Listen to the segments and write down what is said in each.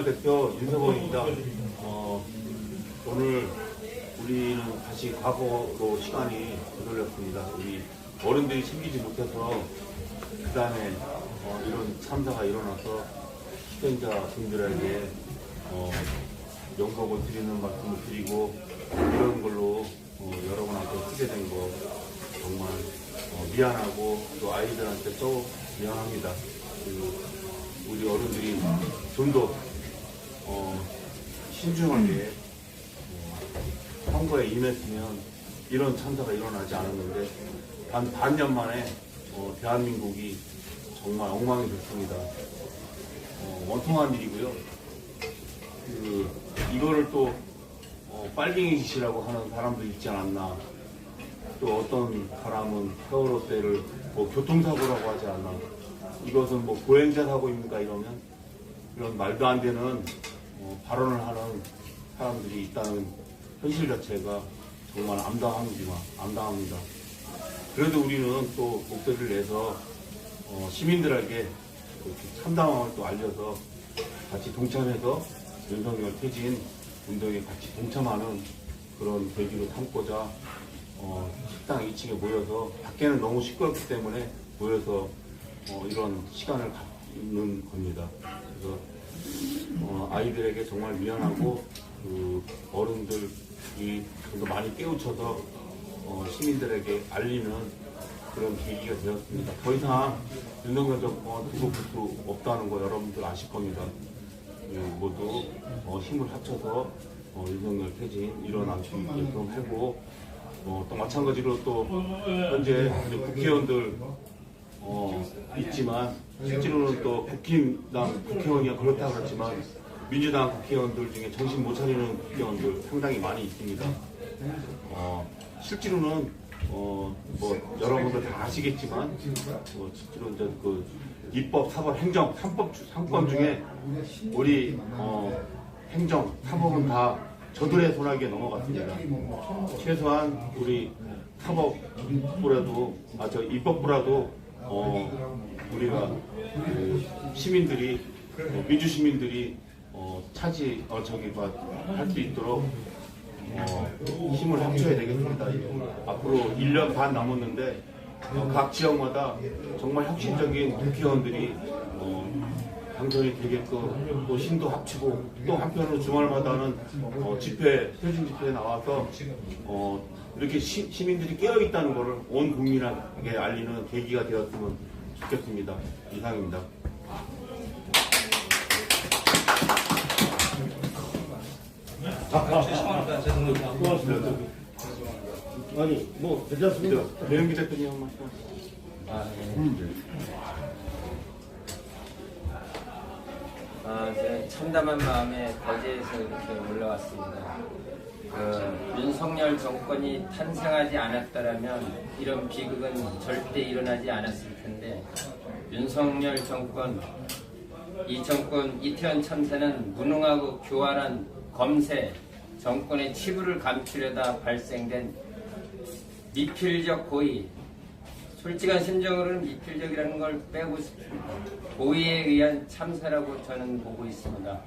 대표 윤석원입니다. 오늘 우리는 다시 과거로 시간이 되돌렸습니다. 우리 어른들이 챙기지 못해서 그 다음에 이런 참사가 일어나서 희생자 분들에게 명복을 드리는 말씀을 드리고 이런 걸로 여러분한테 쓰게 된 거 정말 미안하고 또 아이들한테 또 미안합니다. 우리 어른들이 좀 더 신중하게 선거에 임했으면 이런 참사가 일어나지 않았는데 단 반년 만에 대한민국이 정말 엉망이 됐습니다. 원통한 일이고요. 이거를 또 빨갱이 짓이라고 하는 사람도 있지 않았나. 또 어떤 사람은 세월호 때를 교통사고라고 하지 않나. 이것은 보행자 사고입니까 이러면 이런 말도 안 되는 발언을 하는 사람들이 있다는 현실 자체가 정말 암담합니다. 그래도 우리는 또 목소리를 내서 시민들에게 참담함을 또 알려서 같이 동참해서 윤석열 퇴진 운동에 같이 동참하는 그런 계기로 삼고자 식당 2층에 모여서 밖에는 너무 시끄럽기 때문에 모여서 이런 시간을 갖는 겁니다. 그래서 아이들에게 정말 미안하고 어른들이 좀 더 많이 깨우쳐서 시민들에게 알리는 그런 계기가 되었습니다. 더 이상 윤석열 정권 두고 볼 수 없다는 거 여러분들 아실 겁니다. 모두 힘을 합쳐서 윤석열 퇴진 일어나기 좀 하고 또 마찬가지로 또 현재 국회의원들 있지만 실제로는 또 국회의원이 그렇다고 그랬지만 민주당 국회의원들 중에 정신 못 차리는 국회의원들 상당히 많이 있습니다. 실제로는 여러분들 다 아시겠지만 실제로 이제 입법, 사법, 행정 3권 중에 우리 행정, 사법은 다 저들의 손아귀에 넘어갔습니다. 최소한 우리 사법부라도 입법부라도 우리가 시민들이 민주 시민들이 할 수 있도록 힘을 합쳐야 되겠습니다. 앞으로 1년 반 남았는데 각 지역마다 정말 혁신적인 국회의원들이 당선이 되게끔 또 힘도 합치고 또 한편으로 주말마다는 표준 집회에 나와서 이렇게 시민들이 깨어있다는 것을 온 국민에게 알리는 계기가 되었으면 좋겠습니다. 이상입니다. 죄송합니다. 고맙습니다. 아니, 괜찮습니다. 배영기 대표님 한 말씀. 네. 참담한 마음에 거제에서 이렇게 올라왔습니다. 윤석열 정권이 탄생하지 않았다라면 이런 비극은 절대 일어나지 않았을 텐데 윤석열 정권, 이 정권 이태원 참사는 무능하고 교활한 검세, 정권의 치부를 감추려다 발생된 미필적 고의, 솔직한 심정으로는 미필적이라는 걸 빼고 싶습니다. 고의에 의한 참사라고 저는 보고 있습니다.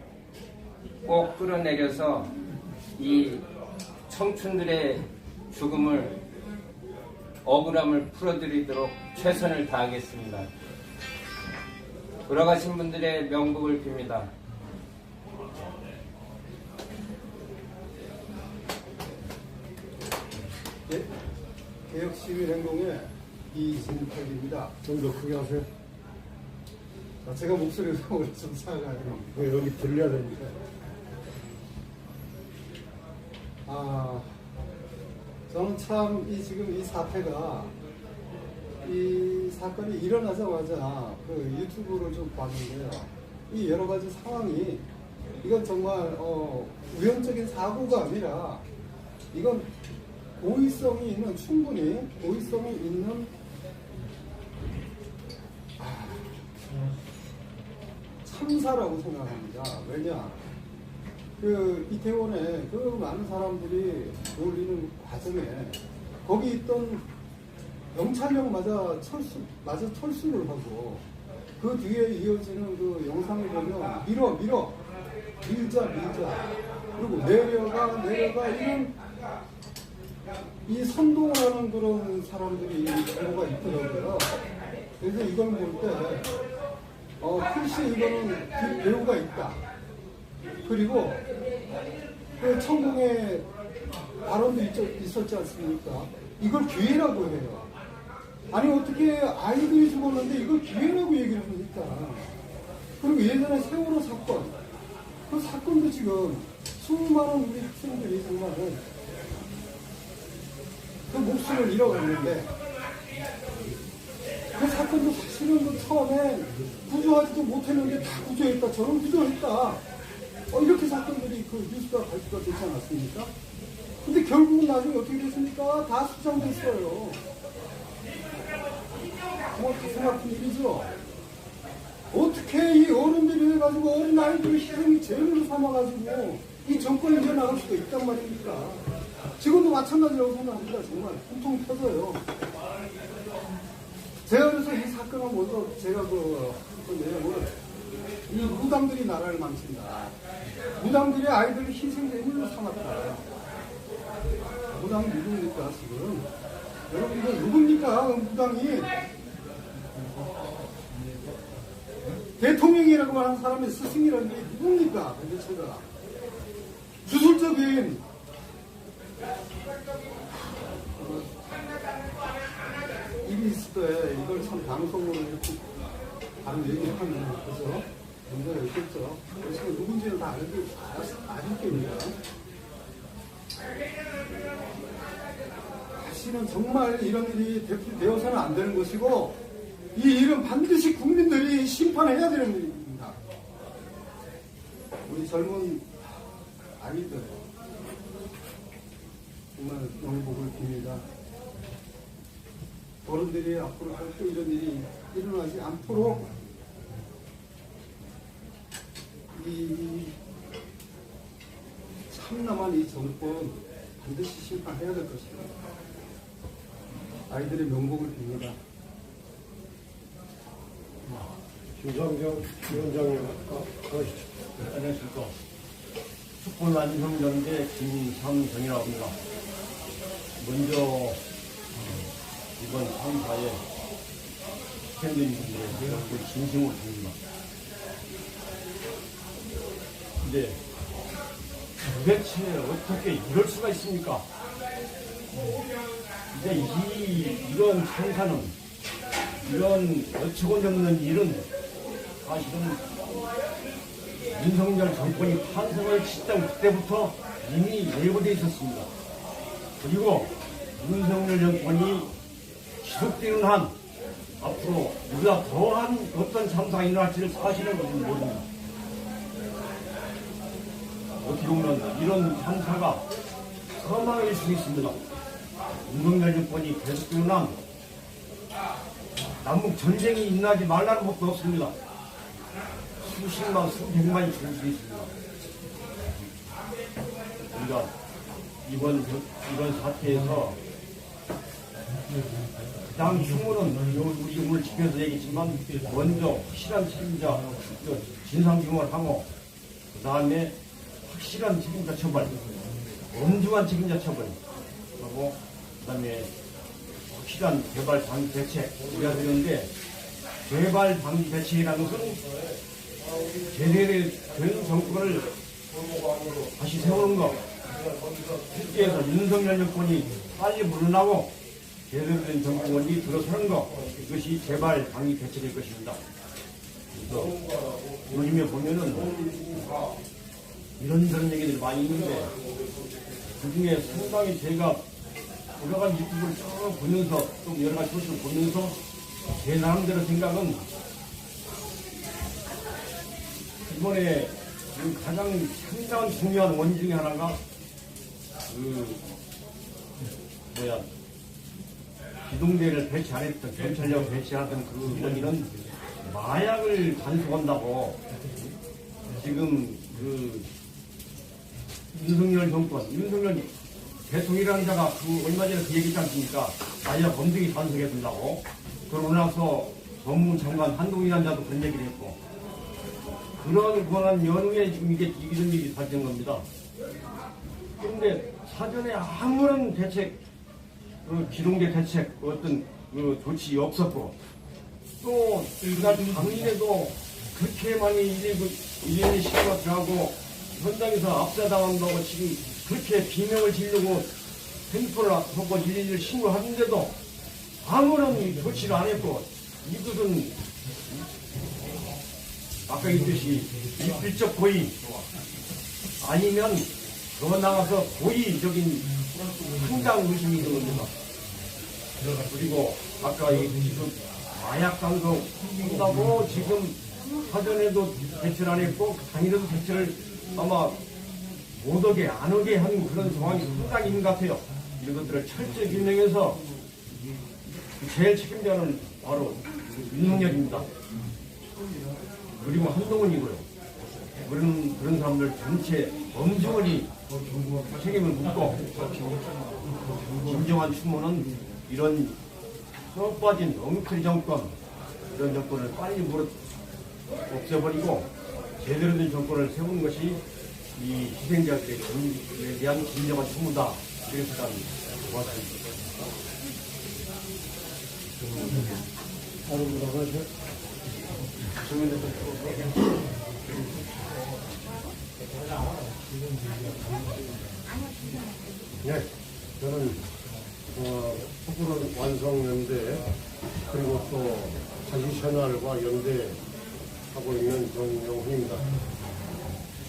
꼭 끌어내려서 이 청춘들의 죽음을, 억울함을 풀어드리도록 최선을 다하겠습니다. 돌아가신 분들의 명복을 빕니다. 네, 개혁시민행동의 이진택입니다. 좀 더 크게 하세요. 제가 목소리가 오늘 좀 작아요. 여기 들려야 되니까. 저는 참 지금 이 사태가 이 사건이 일어나자마자 유튜브를 좀 봤는데요. 이 여러 가지 상황이 이건 정말 우연적인 사고가 아니라 이건 고의성이 있는, 충분히 고의성이 있는 참사라고 생각합니다. 왜냐, 이태원에 많은 사람들이 몰리는 과정에 거기 있던 경찰력마저 철수를 하고 그 뒤에 이어지는 영상을 보면 밀어 밀자 그리고 내려가 이런 이 선동을 하는 그런 사람들이 경우가 있더라고요. 그래서 이걸 볼 때 글쎄 이거는 배우가 있다. 그리고 그 천공의 발언도 있었지 않습니까? 이걸 기회라고 해요. 아니 어떻게 아이들이 죽었는데 이걸 기회라고 얘기를 합니까? 그리고 예전에 세월호 사건, 그 사건도 지금 수많은 우리 학생들이 정말 그 목숨을 잃어갔는데 그 사건도 사실은 그 처음에 구조하지도 못했는데 다 구조했다, 저는 구조했다. 이렇게 사건들이 그 뉴스가 발표가 되지 않았습니까? 근데 결국은 나중에 어떻게 됐습니까? 다 수상됐어요. 정말 가슴 아픈 일이죠. 어떻게 이 어른들이 해가지고 어린 아이들을 희생이 죄로 삼아가지고 이 정권이 이어나갈 수가 있단 말입니까? 지금도 마찬가지라고 생각합니다. 정말 통통 터져요. 제가 그래서 이 사건을 먼저 제가 그 내용을 이 무당들이 나라를 망친다. 무당들이 아이들을 희생제물로 삼았다. 무당이 누굽니까 지금? 여러분들 누굽니까 무당이? 대통령이라고 하는 사람의 스승이라는 게 누굽니까? 도대체가 주술적인 일이 있을 때 이걸 참 방송으로 이렇게 다른 얘기하면 그래서 문제가 있겠죠. 그래서 누군지는 다 아실 겁니다. 다시는 정말 이런 일이 되어서는 안 되는 것이고 이 일은 반드시 국민들이 심판해야 되는 일입니다. 우리 젊은 아이들 정말 영복을 빕니다. 어른들이 앞으로 절대 이런 일이 일어나지 않도록 이 참남한 이 정권 반드시 심판해야 될 것입니다. 아이들의 명복을 빕니다. 김상정 위원장님 하시죠. 안녕하십니까. 축구 난성전대 김상정이라고 합니다. 먼저 이번 3사에 시행된 분들에 대해 진심으로 드립니다. 근데 도대체 어떻게 이럴 수가 있습니까? 이제 이런 상사는 이런 어처구니없는 일은 사실은 윤석열 정권이 탄생을 시점 그때부터 이미 예고되어 있었습니다. 그리고 윤석열 정권이 지속되는 한 앞으로 우리가 더한 어떤 참사가 일어날지를 사실은 모릅니다. 어떻게 보면 이런 참사가 사망일 수 있습니다. 윤석열 정권이 계속되는 한 남북 전쟁이 일어나지 말라는 법도 없습니다. 수십만, 수백만이 죽을 수 있습니다. 우리가 이번 사태에서 가장 충분은 우리 오늘 집회에서 얘기했지만 먼저 확실한 책임자 진상규명을 하고 그 다음에 확실한 책임자 처벌, 엄중한 책임자 처벌하고 그 다음에 확실한 개발 방지 대책 우리가 드렸는데 개발 방지 대책이라는 것은 제대로 된 정권을 다시 세우는 것, 실제에서 윤석열 정권이 빨리 물러나고 제대로 된 정권이 들어서는 것, 이것이 개발 방지 대책일 것입니다. 그래서 요즘에 보면은 이런저런 얘기들이 많이 있는데 그 중에 상당히 제가 여러 가지 유튜브를 쭉 보면서 또 여러 가지 소식을 보면서 제 나름대로 생각은 이번에 가장 상당한 중요한 원인 중에 하나가 기동대를 배치 안 했던 경찰력 배치하던 그 원인은 마약을 단속한다고 지금 윤석열 정권, 윤석열 대통령이라는 자가 얼마 전에 그 얘기했지 않습니까? 마약 범죄기 단속해야 된다고. 그러고 나서 법무부 장관 한동훈이라는 자도 그런 얘기를 했고. 그런 권한 연후에 지금 이게 이런 일이 발생한 겁니다. 그런데 사전에 아무런 대책, 기동대 대책, 어떤 조치 없었고, 또 그날 당일에도 그렇게 많이 일일이 시도가 들어가고 현장에서 압사당한다고 지금 그렇게 비명을 지르고 핸드폰을 하고 112를 신고하는데도 아무런 조치를 안 했고, 이것은 아까 있듯이 입질적 고의 아니면 더 나가서 고의적인 한강 의심이 있는 겁니다. 그리고 아까 지금 마약 방송 한다고 지금 사전에도 대처를 안 했고 당일에도 대처를 아마 못 오게 안 오게 하는 그런 상황이 상당히 있는 것 같아요. 이런 것들을 철저히 규명해서 제일 책임자는 바로 윤석열입니다. 그리고 한동훈이고요. 그런 사람들 전체 엄중히 책임을 묻고 진정한 추모는 이런 썩 빠진 엉터리 정권, 이런 정권을 빨리 없애버리고 제대로 된 정권을 세우는 것이 이 희생자들에 대한 진정한 추모다. 이렇게 생각합니다. 고맙습니다. 다른 분하고 하세요. 네, 저는 촛불 완성연대 그리고 또 자기새날과 연대하고 있는 정영훈입니다.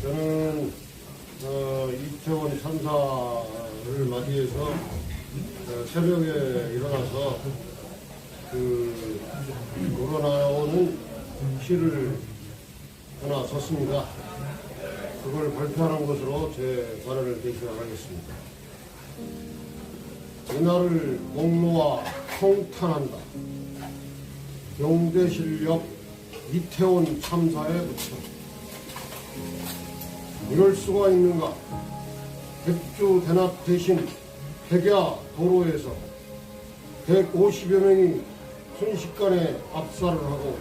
저는 이태원 참사를 맞이해서 새벽에 일어나서 우러나오는 시를 하나 썼습니다. 그걸 발표하는 것으로 제 발언을 개시하겠습니다. 이날을 목놓아 통탄한다. 용대실역 이태원 참사에 붙여 이럴 수가 있는가. 백주 대낮 대신 백야 도로에서 150여 명이 순식간에 압살을 하고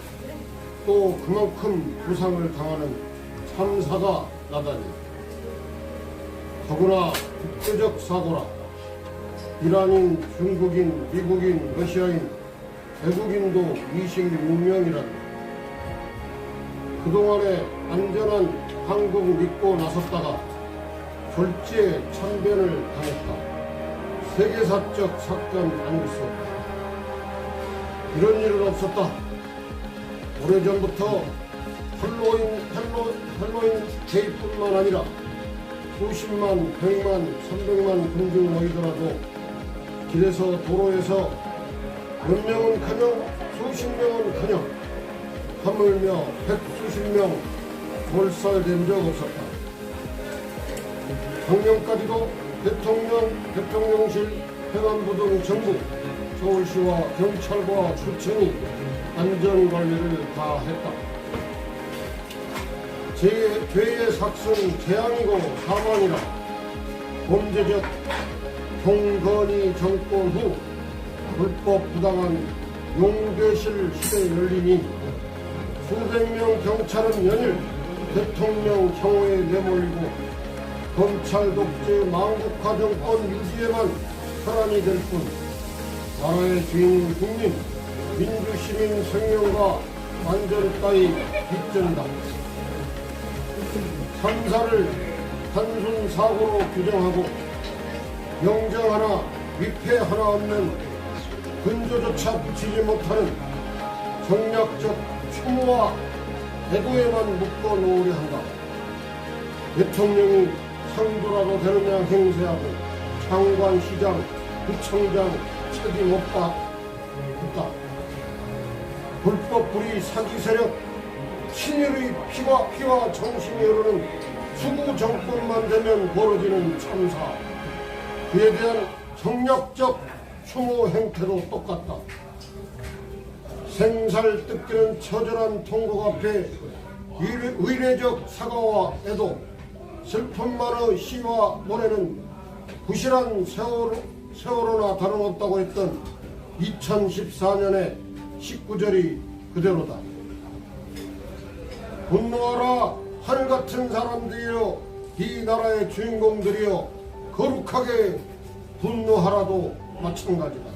또 그만큼 부상을 당하는 참사가 나다니. 더구나 국제적 사고라. 이란인, 중국인, 미국인, 러시아인, 외국인도 미식무명이란다. 그동안에 안전한 한국 믿고 나섰다가 졸지에 참변을 당했다. 세계사적 사건 아닐 수 없다. 이런 일은 없었다. 오래전부터 할로윈 데이뿐만 아니라 수십만, 100만, 300만 군중 모이더라도 길에서 도로에서 몇 명은커녕 수십 명은커녕 하물며 100수십 명 몰살된 적 없었다. 작년까지도 대통령실, 행안부 등 정부, 서울시와 경찰과 구청이 안전관리를 다 했다. 죄의 삭은 재앙이고 사망이라. 범죄적 경건이 정권 후 불법 부당한 용대실 시대 열리니 수백 명 경찰은 연일 대통령 향후에 내몰리고 검찰 독재 망국화 정권 유지에만 혈안이 될 뿐 나라의 주인 국민, 민주시민 생명과 안전 따위 빗전다. 참사를 단순 사고로 규정하고 명정 하나, 위패 하나 없는 근조조차 붙이지 못하는 정략적 추모와 애도에만 묶어 놓으려 한다. 대통령이 상도라도 되는 양 행세하고 장관, 시장, 구청장 책임 없다. 불법 불의 사기 세력 친일의 피와 정신이 흐르는 수구 정권만 되면 벌어지는 참사, 그에 대한 정략적 추모 행태도 똑같다. 생살 뜯기는 처절한 통곡 앞에 의례적 사과와 애도, 슬픔만의 시와 노래는 부실한 세월호나 다름없다고 했던 2014년의 19절이 그대로다. 분노하라 하늘같은 사람들이여 이 나라의 주인공들이여 거룩하게 분노하라도 마찬가지다.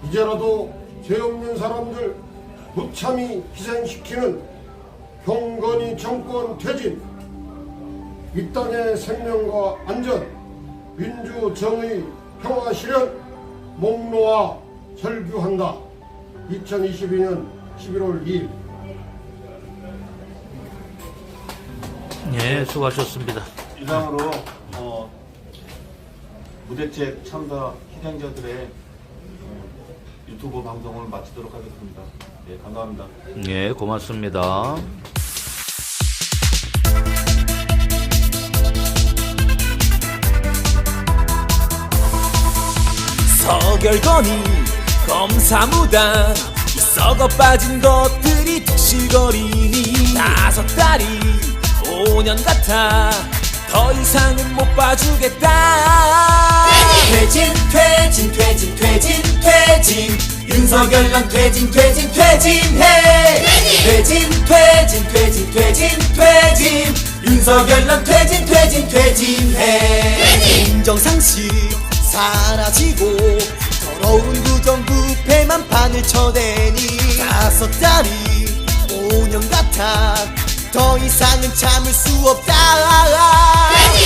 이제라도 죄 없는 사람들 무참히 희생시키는 경건이 정권 퇴진, 이 땅의 생명과 안전, 민주 정의 평화 실현 목놓아 절규한다. 2022년 11월 2일. 예, 수고하셨습니다. 이상으로 무대책 참가 희생자들의 유튜브 방송을 마치도록 하겠습니다. 예, 감사합니다. 예, 고맙습니다. 서결건이 검사무당 이 썩어 빠진 것들이 득실거리니 5달이 5년 같아 더 이상은 못 봐주겠다. 퇴진 퇴진 퇴진 퇴진 퇴진 윤석열 넌 퇴진 퇴진 퇴진해. 퇴진 퇴진 퇴진 퇴진 퇴진 윤석열 넌 퇴진 퇴진 퇴진해. 공정상식 사라지고 더러운 부정부패만 판을 쳐대니 5달이 5년 같아 더 이상은 참을 수 없다.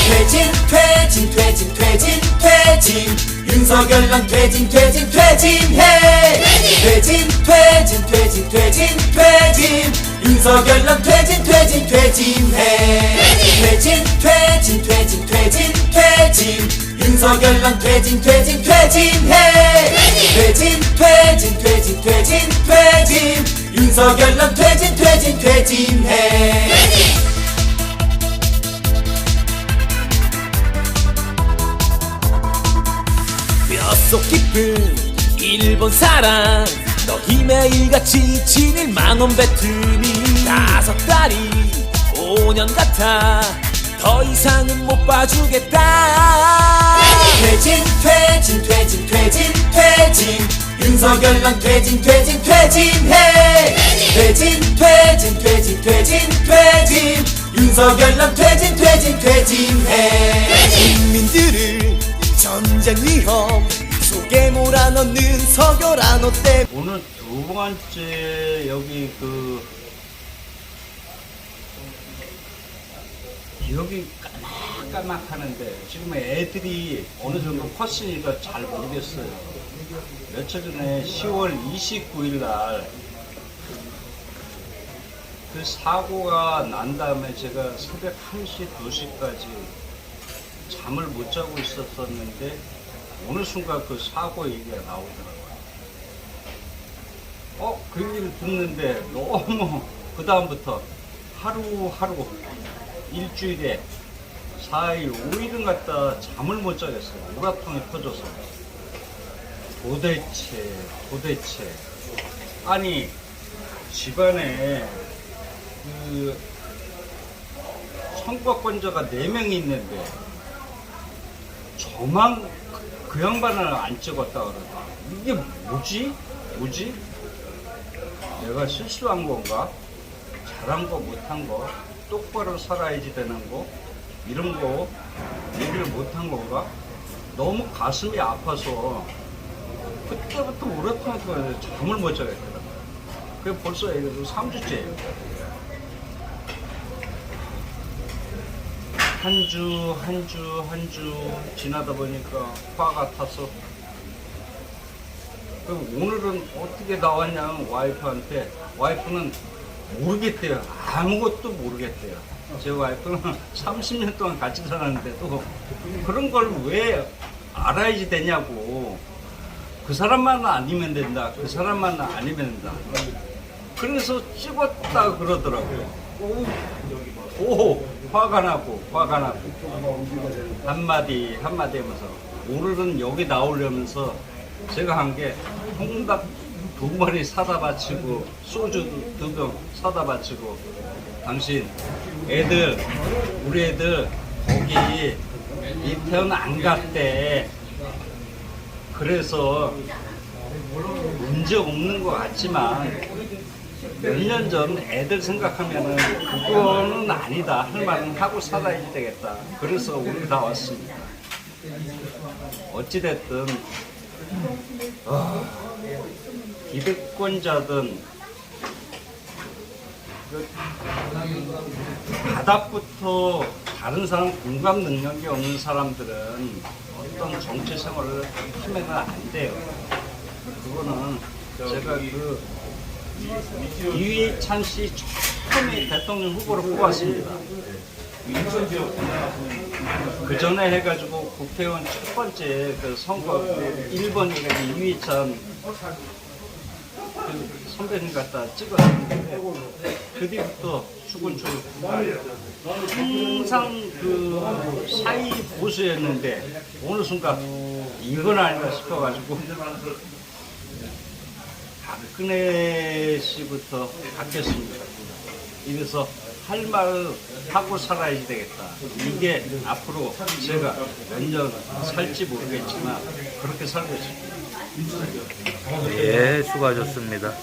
퇴진 퇴진 퇴진 퇴진 퇴진 윤석열 넌 퇴진 퇴진 퇴진해. 퇴진 퇴진 퇴진 퇴진 퇴진 윤석열 넌 퇴진 퇴진 퇴진해. 퇴진 퇴진 퇴진 퇴진 퇴진 윤석열 넌 퇴진 퇴진 퇴진해. 퇴진 퇴진 퇴진 퇴진 퇴진 윤석열 넌 퇴진 퇴진 퇴진해. 뼛속 깊은 일본 사랑 너희 매일같이 지낼 만원 뱉으니 5달이 5년 같아 더 이상은 못 봐주겠다. 퇴진 퇴진 퇴진 퇴진 퇴진 윤석열 넌 퇴진 퇴진 퇴진해. 퇴진 퇴진 퇴진 퇴진 퇴진 윤석열 넌 퇴진 퇴진 퇴진해. 국민들을 전쟁 위험 속에 몰아넣는 서결아 너 때문에. 오늘 두 번째 여기 기억이 까막까막하는데 지금 애들이 어느 정도 컸으니까 잘 모르겠어요. 며칠 전에 10월 29일 날 그 사고가 난 다음에 제가 새벽 1시, 2시까지 잠을 못 자고 있었었는데 어느 순간 그 사고 얘기가 나오더라고요. 그 얘기를 듣는데 너무 그 다음부터 하루하루 일주일에 4일, 5일은 갖다 잠을 못 자겠어요. 우라통이 터져서. 도대체 아니 집안에 그 선거권자가 4명이 있는데 저만 그 양반을 안 찍었다 그러다. 이게 뭐지? 내가 실수한 건가? 잘한 거 못한 거? 똑바로 살아야지 되는 거? 이런 거 얘기를 못한 건가? 너무 가슴이 아파서 그때부터 우라통이 터져서 잠을 못 자겠더라고요. 그게 벌써 얘기해서 3주째예요. 한 주 지나다 보니까 화가 타서 오늘은 어떻게 나왔냐면 와이프한테, 와이프는 모르겠대요. 아무것도 모르겠대요. 제 와이프는 30년 동안 같이 살았는데도 그런 걸 왜 알아야지 되냐고. 그 사람만 아니면 된다. 그 사람만 아니면 된다. 그래서 찍었다 그러더라고요. 오, 화가 나고 한마디 하면서 오늘은 여기 나오려면서 제가 한 게 홍답 2마리 사다 바치고 소주 2병 사다 바치고 당신 우리 애들 거기 이태원 안 갔대. 그래서 문제 없는 것 같지만 몇 년 전 애들 생각하면은 그거는 아니다 할 말은 하고 살아야 되겠다. 그래서 우리 다 왔습니다. 어찌됐든 기득권자든 바닥부터 다른 사람 공감 능력이 없는 사람들은 어떤 정치 생활을 하면 안 돼요. 그거는 제가 그 이휘찬 씨 처음에 대통령 후보로 뽑았습니다. 그 전에 해가지고 국회의원 첫 번째 그 선거 1번이가 이휘찬 그 선배님 갖다 찍었는데 그 뒤부터 추근추근 항상 그 사이 보수였는데 어느 순간 이건 아닌가 싶어가지고 박근혜 씨부터 바뀌었습니다. 이래서 할 말을 하고 살아야 되겠다. 이게 앞으로 제가 몇 년 살지 모르겠지만 그렇게 살고 있습니다. 예, 수고하셨습니다.